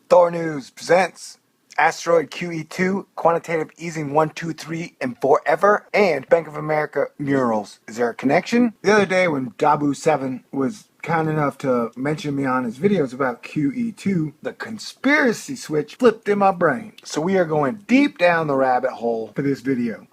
Thor News presents Asteroid QE2, Quantitative Easing 1, 2, 3, and Forever, and Bank of America murals. Is there a connection? The other day when Dabu7 was kind enough to mention me on his videos about QE2, the conspiracy switch flipped in my brain. So we are going deep down the rabbit hole for this video.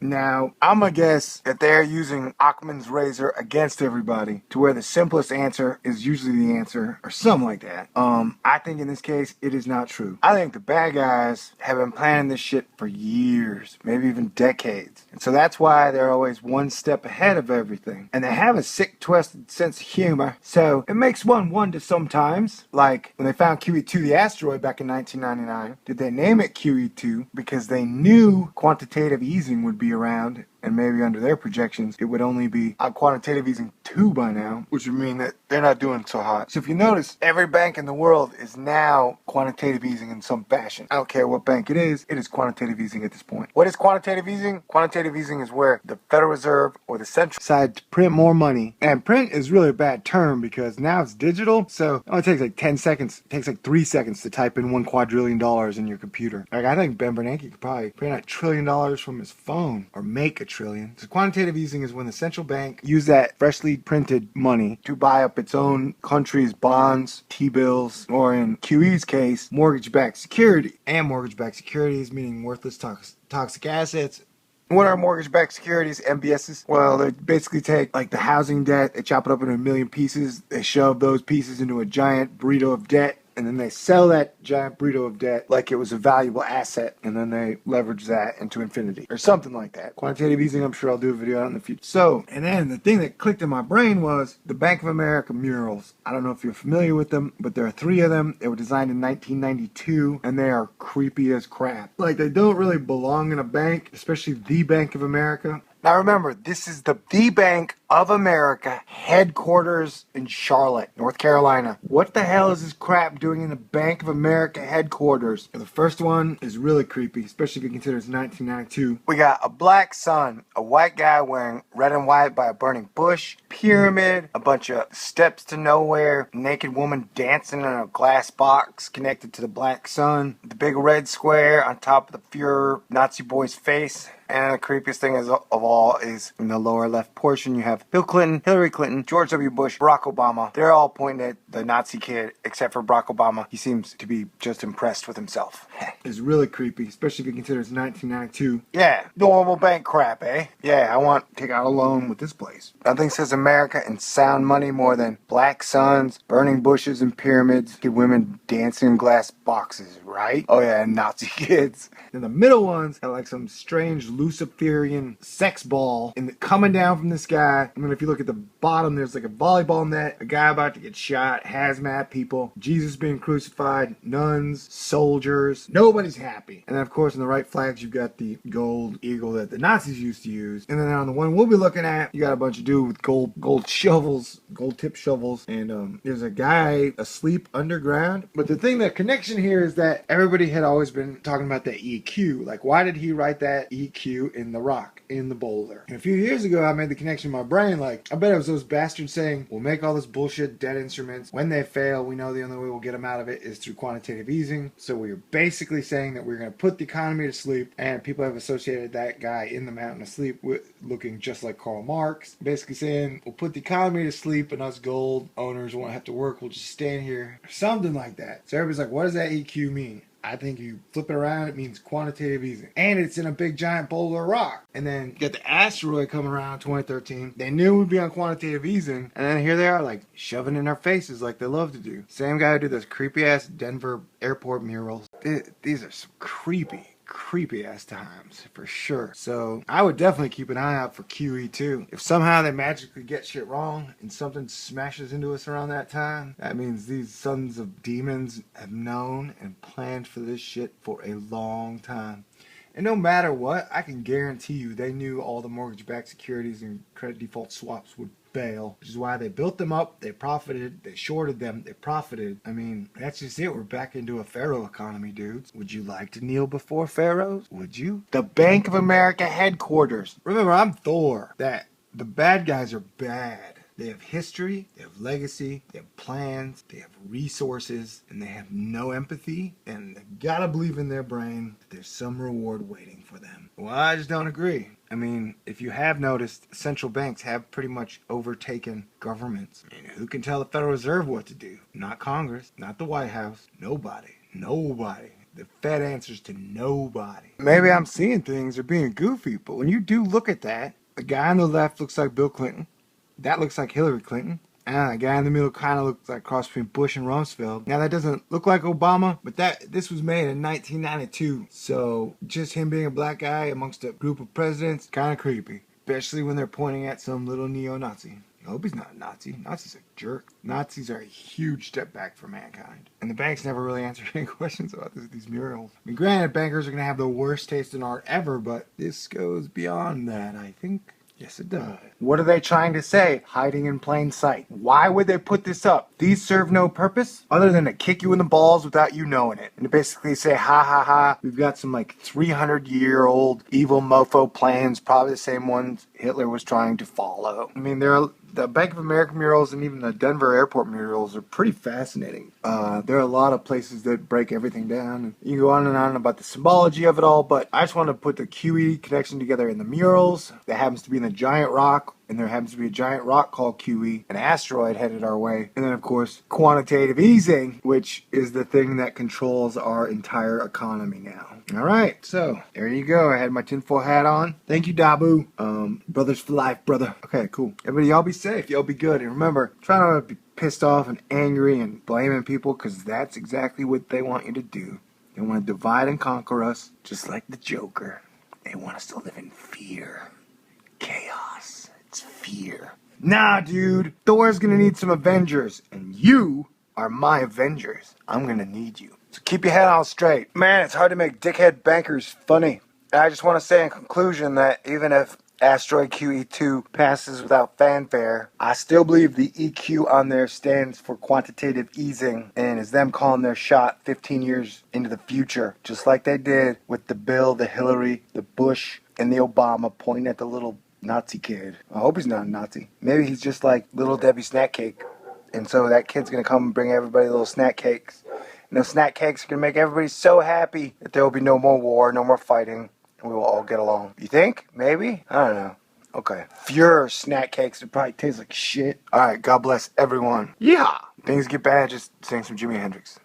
Now, I'm gonna guess that they're using Occam's razor against everybody to where the simplest answer is usually the answer or something like that. I think in this case, it is not true. I think the bad guys have been planning this shit for years, maybe even decades. And so that's why they're always one step ahead of everything. And they have a sick, twisted sense of humor. So it makes one wonder sometimes, like when they found QE2, the asteroid, back in 1999, did they name it QE2 because they knew quantitative easing would be around? And maybe under their projections, it would only be on quantitative easing 2 by now, which would mean that they're not doing so hot. So if you notice, every bank in the world is now quantitative easing in some fashion. I don't care what bank it is quantitative easing at this point. What is quantitative easing? Quantitative easing is where the Federal Reserve or the central decide to print more money. And print is really a bad term because now it's digital, so it only takes like 10 seconds. It takes like 3 seconds to type in $1 quadrillion in your computer. Like, I think Ben Bernanke could probably print $1 trillion from his phone or make $1 trillion. So quantitative easing is when the central bank use that freshly printed money to buy up its own country's bonds, T-bills, or in QE's case, mortgage-backed security. And mortgage-backed securities, meaning worthless toxic assets. What are mortgage-backed securities, MBSs? Well, they basically take like the housing debt, they chop it up into a million pieces, they shove those pieces into a giant burrito of debt, and then they sell that giant burrito of debt like it was a valuable asset, and then they leverage that into infinity, or something like that. Quantitative easing, I'm sure I'll do a video on in the future. So, and then the thing that clicked in my brain was the Bank of America murals. I don't know if you're familiar with them, but there are 3 of them. They were designed in 1992, and they are creepy as crap. Like, they don't really belong in a bank, especially the Bank of America. Now remember, this is the Bank of America headquarters in Charlotte, North Carolina. What the hell is this crap doing in the Bank of America headquarters? The first one is really creepy, especially if you consider it's 1992. We got a black sun, a white guy wearing red and white by a burning bush, pyramid, a bunch of steps to nowhere, naked woman dancing in a glass box connected to the black sun, the big red square on top of the Führer Nazi boy's face. And the creepiest thing of all is in the lower left portion, you have Bill Clinton, Hillary Clinton, George W. Bush, Barack Obama. They're all pointing at the Nazi kid, except for Barack Obama. He seems to be just impressed with himself. It's really creepy, especially if you consider it's 1992. Yeah, normal bank crap, eh? Yeah, I want to take out a loan with this place. Nothing says America and sound money more than black suns, burning bushes and pyramids, good women dancing in glass boxes, right? Oh yeah, and Nazi kids. And the middle ones got like some strange Luciferian sex ball coming down from the sky. I mean, if you look at the bottom, there's like a volleyball net, a guy about to get shot, hazmat people, Jesus being crucified, nuns, soldiers. Nobody's happy. And then, of course, in the right flags, you've got the gold eagle that the Nazis used to use. And then on the one we'll be looking at, you got a bunch of dudes with gold shovels, gold tip shovels. And there's a guy asleep underground. But the thing, the connection here is that everybody had always been talking about that EQ. Like, why did he write that EQ in the rock, in the boulder? And a few years ago, I made the connection in my brain, like, I bet it was those bastards saying, we'll make all this bullshit debt instruments. When they fail, we know the only way we'll get them out of it is through quantitative easing. So we're basically saying that we're going to put the economy to sleep, and people have associated that guy in the mountain of sleep with looking just like Karl Marx. Basically saying, we'll put the economy to sleep, and us gold owners won't have to work. We'll just stand here. Or something like that. So everybody's like, what does that EQ mean? I think you flip it around, it means quantitative easing. And it's in a big giant boulder of rock. And then you got the asteroid coming around in 2013. They knew we'd be on quantitative easing. And then here they are, like, shoving in our faces like they love to do. Same guy who did those creepy ass Denver airport murals. These are some creepy ass times for sure. So I would definitely keep an eye out for QE2. If somehow they magically get shit wrong and something smashes into us around that time, that means these sons of demons have known and planned for this shit for a long time. And no matter what, I can guarantee you they knew all the mortgage-backed securities and credit default swaps would fail, which is why they built them up, they profited, they shorted them, they profited. I mean, that's just it. We're back into a Pharaoh economy, dudes. Would you like to kneel before pharaohs? Would you? The Bank of America headquarters. Remember, I'm Thor. That the bad guys are bad. They have history, they have legacy, they have plans, they have resources, and they have no empathy, and they gotta believe in their brain that there's some reward waiting for them. Well, I just don't agree. I mean, if you have noticed, central banks have pretty much overtaken governments. I mean, who can tell the Federal Reserve what to do? Not Congress, not the White House, nobody. Nobody. The Fed answers to nobody. Maybe I'm seeing things or being goofy, but when you do look at that, the guy on the left looks like Bill Clinton. That looks like Hillary Clinton. And the guy in the middle kind of looks like a cross between Bush and Rumsfeld. Now that doesn't look like Obama, but this was made in 1992. So just him being a black guy amongst a group of presidents, kind of creepy. Especially when they're pointing at some little neo-Nazi. I hope he's not a Nazi. Nazi's a jerk. Nazis are a huge step back for mankind. And the banks never really answered any questions about these murals. I mean, granted, bankers are going to have the worst taste in art ever, but this goes beyond that, I think. Yes, it does. What are they trying to say? Hiding in plain sight. Why would they put this up? These serve no purpose other than to kick you in the balls without you knowing it. And to basically say, ha ha ha, we've got some like 300-year-old evil mofo plans, probably the same ones Hitler was trying to follow. I mean, the Bank of America murals and even the Denver airport murals are pretty fascinating. There are a lot of places that break everything down. And you can go on and on about the symbology of it all, but I just want to put the QE connection together in the murals. That happens to be in the giant rock, and there happens to be a giant rock called QE, an asteroid headed our way. And then, of course, quantitative easing, which is the thing that controls our entire economy now. All right, so there you go. I had my tinfoil hat on. Thank you, Dabu. Brothers for life, brother. Okay, cool. Everybody, y'all be safe. Y'all be good. And remember, try not to be pissed off and angry and blaming people, because that's exactly what they want you to do. They want to divide and conquer us, just like the Joker. They want us to live in fear. Chaos. It's fear. Nah, dude. Thor's gonna need some Avengers, and you are my Avengers. I'm gonna need you. So keep your head on straight. Man, it's hard to make dickhead bankers funny. And I just want to say in conclusion that even if Asteroid QE2 passes without fanfare, I still believe the EQ on there stands for quantitative easing and is them calling their shot 15 years into the future, just like they did with the Bill, the Hillary, the Bush, and the Obama pointing at the little Nazi kid. I hope he's not a Nazi. Maybe he's just like Little Debbie Snack Cake. And so that kid's going to come and bring everybody little snack cakes. And those snack cakes are going to make everybody so happy that there will be no more war, no more fighting, and we will all get along. You think? Maybe? I don't know. Okay. Fuhrer snack cakes would probably taste like shit. Alright, God bless everyone. Yeah! Things get bad, just sing some Jimi Hendrix.